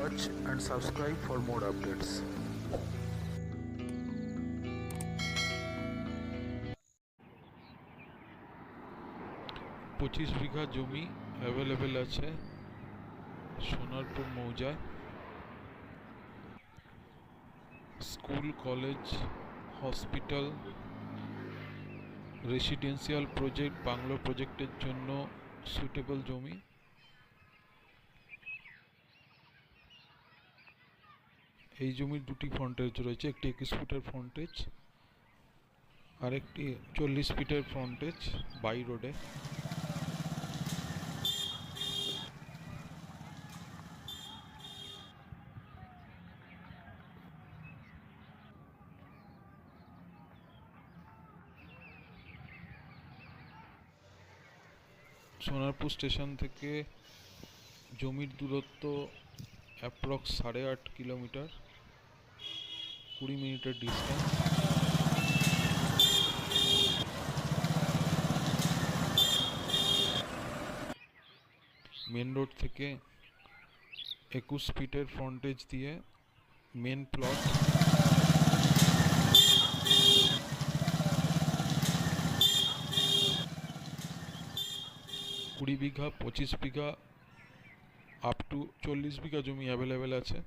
watch and subscribe for more updates. 25 বিঘা জমি available আছে সোনারপুর মৌজায়। School, college, hospital, residential project, bungalow প্রজেক্টের জন্য সুটেবল জমি। এই জমির দুটি ফ্রন্টেজ রয়েছে, একটি 21 ফিটের ফ্রন্টেজ আর একটি 40 ফিটের ফ্রন্টেজ বাই রোডে। সোনারপুর স্টেশন থেকে জমির দূরত্ব অ্যাপ্রক্স 8.5 কিলোমিটার, 20 মিনিটের ডিস্টেন্স। মেন রোড থেকে 21 ফিটের ফ্রন্টেজ দিয়ে main plot. 20 bigha, 25 bigha up to 40 bigha জমি অ্যাভেলেবেল আছে।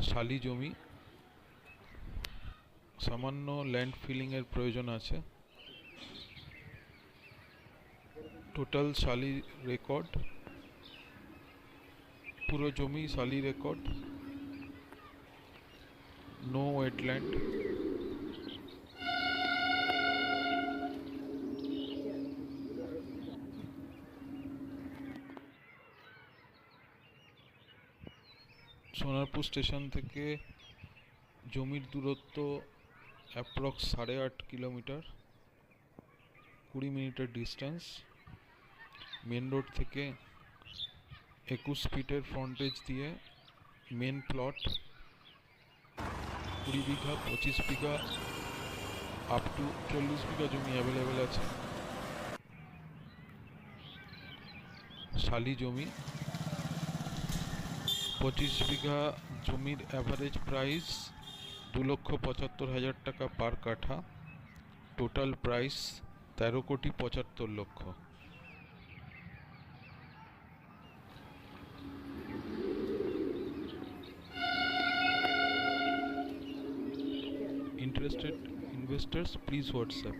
শালি জমি, সামান্য ল্যান্ড ফিলিংয়ের প্রয়োজন আছে। টোটাল শালি রেকর্ড, পুরো জমি শালি record, no wetland. Sonarpur station থেকে জমির দূরত্ব অ্যাপ্রক্স 8.5 কিলোমিটার, 20 মিনিটের ডিস্টেন্স। মেন রোড থেকে 21 ফিটের ফ্রন্টেজ দিয়ে main plot. 20 bigha, 25 bigha up to 40 bigha জমি অ্যাভেলেবেল আছে। শালি জমি, 25 বিঘা জমির অ্যাভারেজ প্রাইস 2,75,000 টাকা পার কাঠা। Total price 13,75,00,000। Interested investors, please WhatsApp.